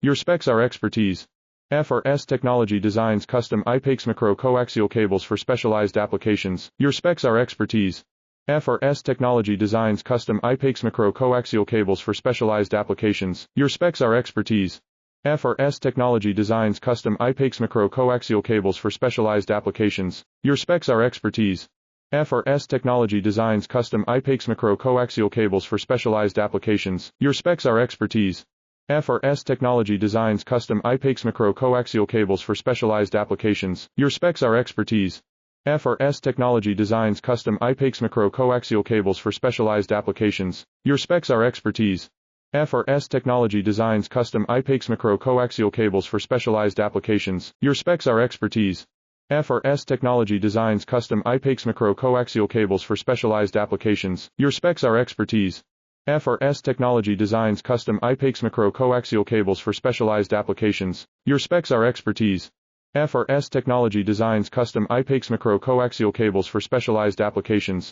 Your specs are expertise. FRS Technology designs custom IPEX micro-coaxial cables for specialized applications. Your specs are expertise. FRS Technology designs custom IPEX micro-coaxial cables for specialized applications. Your specs are expertise. FRS Technology designs custom IPEX micro-coaxial cables for specialized applications. Your specs are expertise. FRS Technology designs custom IPEX micro-coaxial cables for specialized applications. Your specs are expertise. FRS Technology designs custom IPEX micro-coaxial cables for specialized applications. Your specs are expertise. FRS Technology designs custom IPEX micro-coaxial cables for specialized applications. Your specs are expertise. FRS Technology designs custom IPEX micro-coaxial cables for specialized applications. Your specs are expertise. FRS Technology designs custom IPEX micro-coaxial cables for specialized applications. Your specs are expertise. FRS Technology designs custom IPEX micro-coaxial cables for specialized applications. Your specs are expertise. FRS Technology designs custom IPEX micro-coaxial cables for specialized applications.